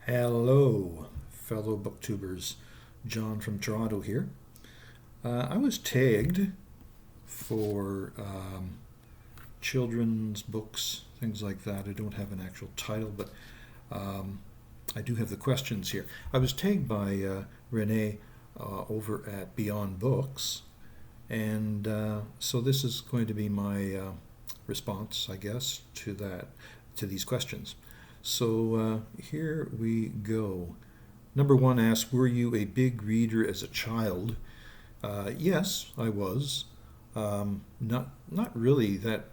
Hello, fellow booktubers. John from Toronto here. I was tagged for children's books, things like that. I don't have an actual title, but um, I do have the questions here. I was tagged by Renee over at Beyond Books, and so this is going to be my response, I guess, to these questions. So here we go. Number one asks, were you a big reader as a child? Yes, I was. Not really that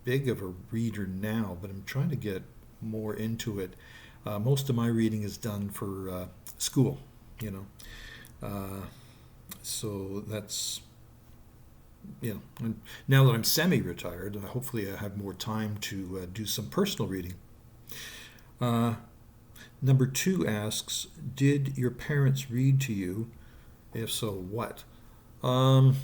big of a reader now, but I'm trying to get more into it. Most of my reading is done for school, you know. So that's and now that I'm semi-retired, hopefully I have more time to do some personal reading. Uh, Number two asks, did your parents read to you? If so, what? Um,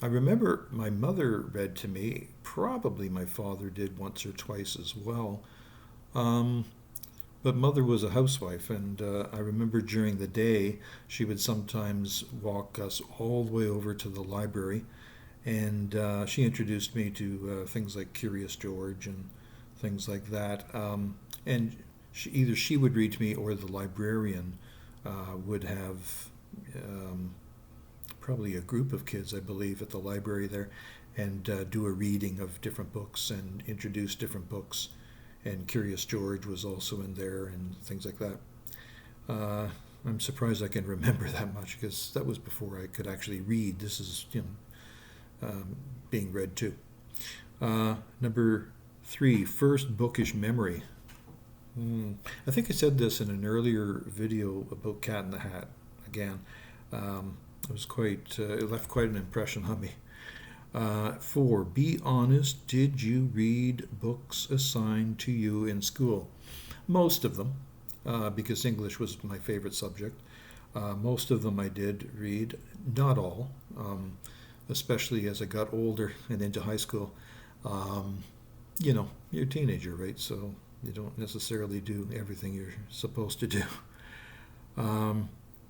I remember my mother read to me. Probably my father did once or twice as well. Um, but mother was a housewife, and I remember during the day she would sometimes walk us all the way over to the library, and she introduced me to things like Curious George and things like that. And either she would read to me or the librarian would have um, probably a group of kids, I believe, at the library there, and do a reading of different books and introduce different books. And Curious George was also in there and things like that. Uh, I'm surprised I can remember that much because that was before I could actually read. This is, being read too. Number three, first bookish memory. I think I said this in an earlier video about Cat in the Hat. Again, it was it left quite an impression on me. Four, be honest, did you read books assigned to you in school? Most of them, because English was my favorite subject. Most of them I did read, not all, especially as I got older and into high school. Um, you're a teenager, right? So you don't necessarily do everything you're supposed to do.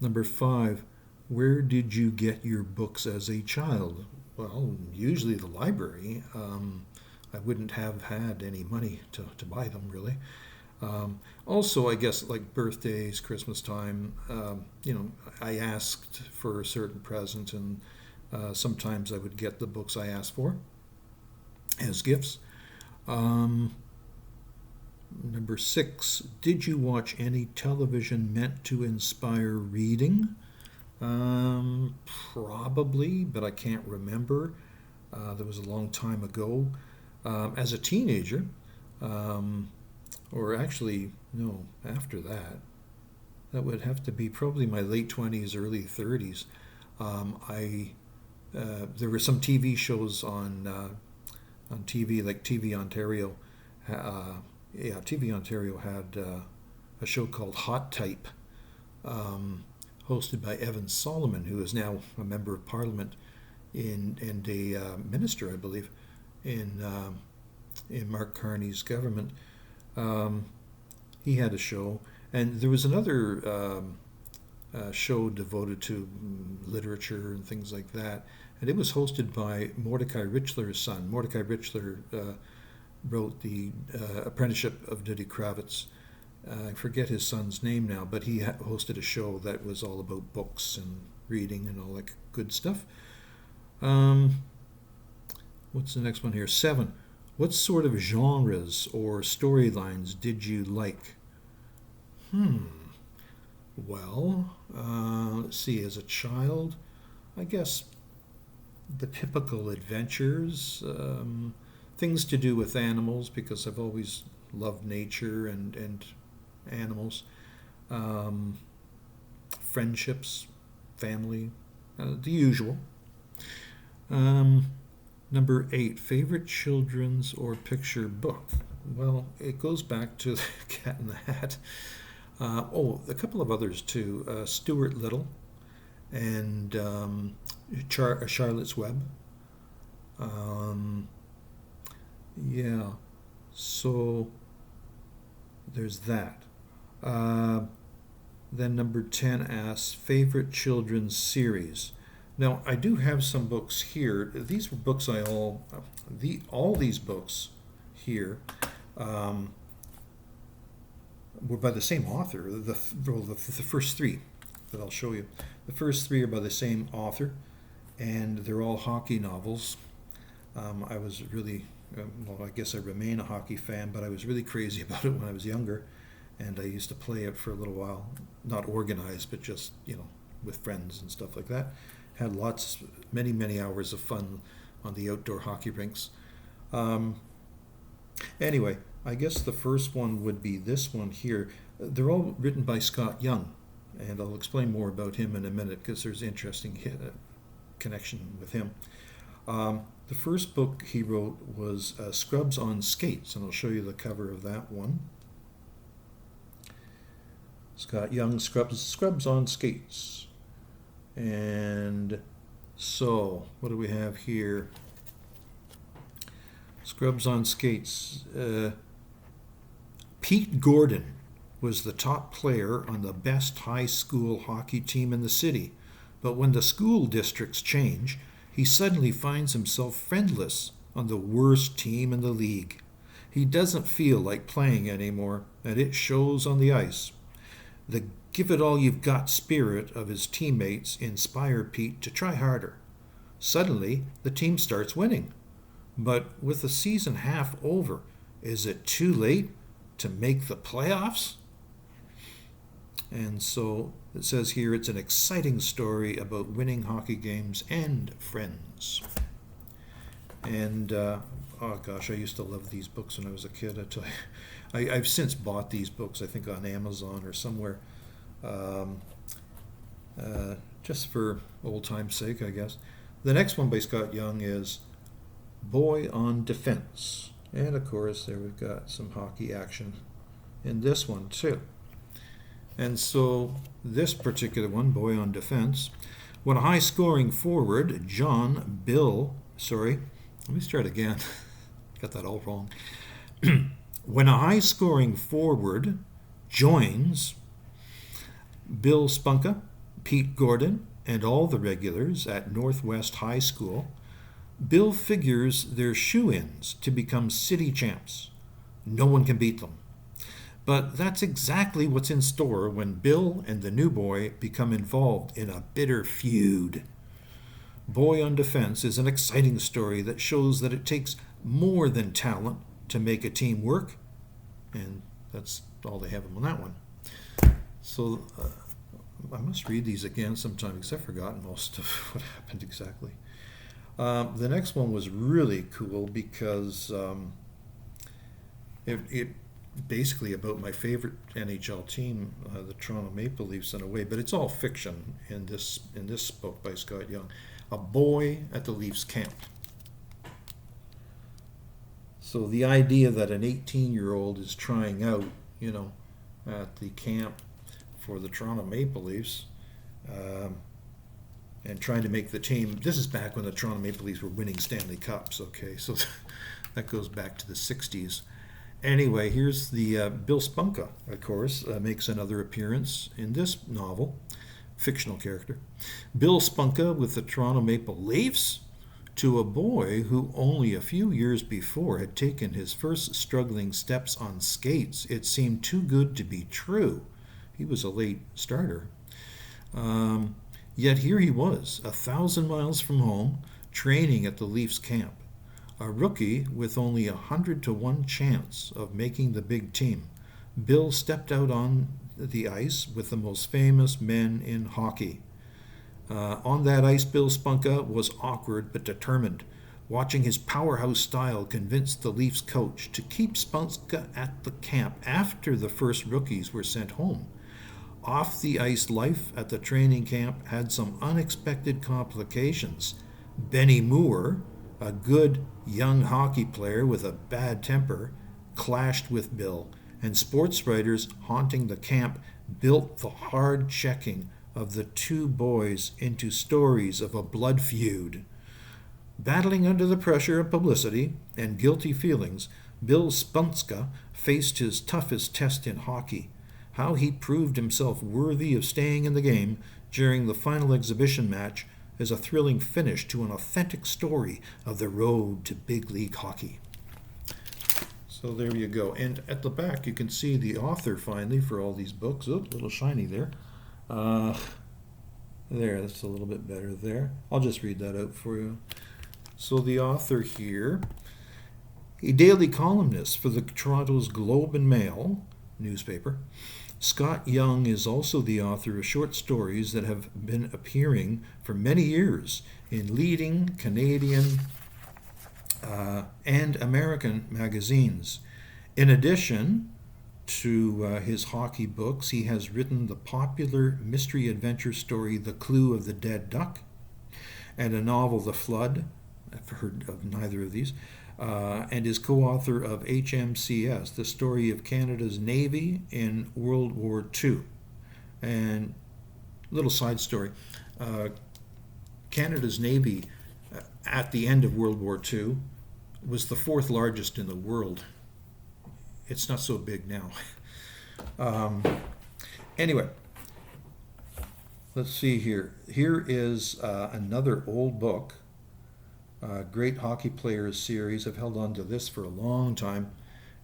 Number five, where did you get your books as a child? Well, usually the library. I wouldn't have had any money to buy them, really. Also, I guess like birthdays, Christmas time, I asked for a certain present, and sometimes I would get the books I asked for as gifts. Um, Number six, did you watch any television meant to inspire reading? Probably, but I can't remember. That was a long time ago. As a teenager, um, or actually, no, after that would have to be probably my late 20s, early 30s. I There were some TV shows on TV, like TV Ontario. Uh, TV Ontario had a show called Hot Type, um, hosted by Evan Solomon, who is now a member of Parliament and a minister, I believe, in in Mark Carney's government. Um, he had a show, and there was another show devoted to literature and things like that, and it was hosted by Mordecai Richler's son. Mordecai Richler wrote the Apprenticeship of Diddy Kravitz. I forget his son's name now, but he hosted a show that was all about books and reading and all that good stuff. Um, what's the next one here? Seven. What sort of genres or storylines did you like? Hmm. Well, let's see. As a child, I guess the typical adventures, things to do with animals because I've always loved nature and animals, um, friendships, family, the usual. Um, Number eight, favorite children's or picture book. Well, it goes back to the Cat in the Hat. A couple of others too. Stuart Little and Charlotte's Web. Um, yeah, so there's that. Uh, then number 10 asks, favorite children's series. Now, I do have some books here. These were books all these books here um, were by the same author. The first three that I'll show you. The first three are by the same author, and they're all hockey novels. I was really, well, I guess I remain a hockey fan, but I was really crazy about it when I was younger, and I used to play it for a little while. Not organized, but just, with friends and stuff like that. Had many hours of fun on the outdoor hockey rinks. Anyway, I guess the first one would be this one here. They're all written by Scott Young, and I'll explain more about him in a minute because there's interesting connection with him. The first book he wrote was Scrubs on Skates, and I'll show you the cover of that one. Scott Young, Scrubs on Skates. And so, what do we have here? Scrubs on Skates. Pete Gordon was the top player on the best high school hockey team in the city. But when the school districts change, he suddenly finds himself friendless on the worst team in the league. He doesn't feel like playing anymore, and it shows on the ice. The give-it-all-you've-got spirit of his teammates inspire Pete to try harder. Suddenly, the team starts winning. But with the season half over, is it too late to make the playoffs? And so it says here it's an exciting story about winning hockey games and friends. And, oh gosh, I used to love these books when I was a kid. I tell you, I've since bought these books, I think on Amazon or somewhere, just for old time's sake, I guess. The next one by Scott Young is Boy on Defense. And of course, there we've got some hockey action in this one too. And so this particular one, Boy on Defense, when a high-scoring forward, let me start again. Got that all wrong. When a high-scoring forward joins Bill Spunka, Pete Gordon, and all the regulars at Northwest High School, Bill figures they're shoo-ins to become city champs. No one can beat them. But that's exactly what's in store when Bill and the new boy become involved in a bitter feud. Boy on Defense is an exciting story that shows that it takes more than talent to make a team work, and that's all they have on that one. So I must read these again sometime because I've forgotten most of what happened exactly. The next one was really cool because it basically about my favorite NHL team, the Toronto Maple Leafs, in a way, but it's all fiction in this book by Scott Young. A Boy at the Leafs Camp. So the idea that an 18-year-old is trying out, at the camp for the Toronto Maple Leafs, and trying to make the team. This is back when the Toronto Maple Leafs were winning Stanley Cups, okay? So that goes back to the 60s. Anyway, here's the Bill Spunka, of course, makes another appearance in this novel, fictional character. Bill Spunka with the Toronto Maple Leafs, to a boy who only a few years before had taken his first struggling steps on skates. It seemed too good to be true. He was a late starter. Yet here he was, 1,000 miles from home, training at the Leafs camp. A rookie with only 100-to-1 chance of making the big team. Bill stepped out on the ice with the most famous men in hockey. On that ice, Bill Spunka was awkward but determined. Watching his powerhouse style convinced the Leafs coach to keep Spunka at the camp after the first rookies were sent home. Off-the-ice life at the training camp had some unexpected complications. Benny Moore, a good young hockey player with a bad temper, clashed with Bill, and sports writers haunting the camp built the hard checking of the two boys into stories of a blood feud. Battling under the pressure of publicity and guilty feelings, Bill Spunka faced his toughest test in hockey. how he proved himself worthy of staying in the game during the final exhibition match is a thrilling finish to an authentic story of the road to big league hockey. So there you go. And at the back, you can see the author finally for all these books. Oh, a little shiny there. There, that's a little bit better there. I'll just read that out for you. So the author here, a daily columnist for the Toronto's Globe and Mail newspaper, Scott Young is also the author of short stories that have been appearing for many years in leading Canadian and American magazines. In addition to his hockey books, he has written the popular mystery adventure story The Clue of the Dead Duck and a novel, The Flood. I've heard of neither of these. And is co-author of HMCS, the story of Canada's Navy in World War II. And little side story, Canada's Navy at the end of World War II was the fourth largest in the world. It's not so big now. Anyway, let's see here. Here is another old book. Great Hockey Players series. I've held on to this for a long time.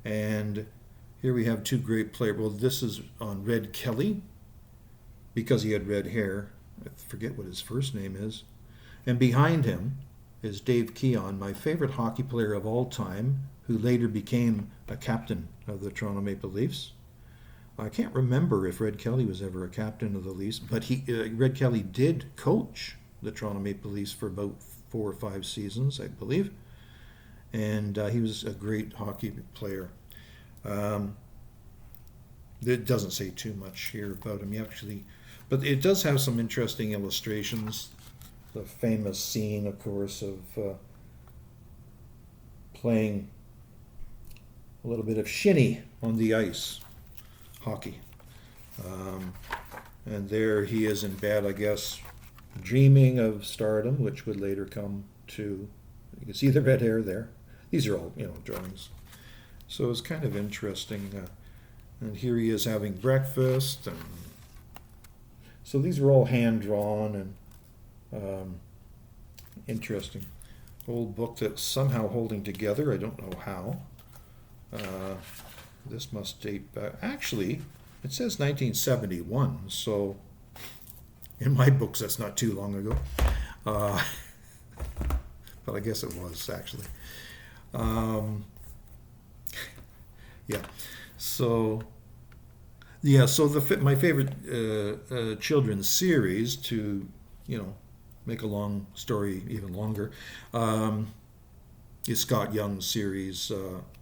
And here we have two great players. Well, this is on Red Kelly, because he had red hair. I forget what his first name is. And behind him is Dave Keon, my favorite hockey player of all time, who later became a captain of the Toronto Maple Leafs. I can't remember if Red Kelly was ever a captain of the Leafs, but Red Kelly did coach the Toronto Maple Leafs for about 4 or 5 seasons, I believe. And he was a great hockey player. It doesn't say too much here about him actually, but it does have some interesting illustrations. The famous scene, of course, of playing a little bit of shinny on the ice, hockey. And there he is in bed, I guess, dreaming of stardom, which would later come to, you can see the red hair there. These are all, drawings. So it's kind of interesting. And here he is having breakfast. And so these are all hand-drawn and interesting. Old book that's somehow holding together. I don't know how. This must date back. Actually, it says 1971, so in my books that's not too long ago. But I guess it was actually. Yeah. So my favorite children's series, to make a long story even longer, is Scott Young's series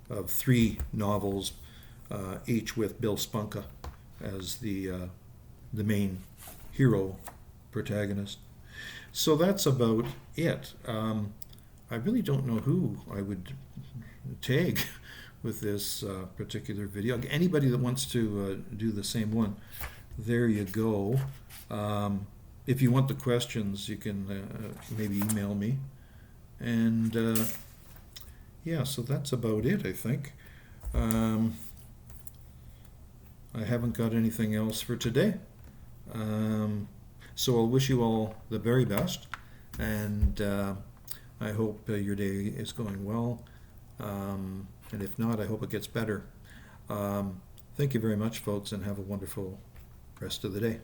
of 3 novels, each with Bill Spunka as the main hero protagonist. So that's about it. I really don't know who I would tag with this particular video. Anybody that wants to do the same one, there you go. If you want the questions, you can maybe email me. And yeah, so that's about it, I think. I haven't got anything else for today. So I'll wish you all the very best, and I hope your day is going well. And if not, I hope it gets better. Thank you very much, folks, and have a wonderful rest of the day.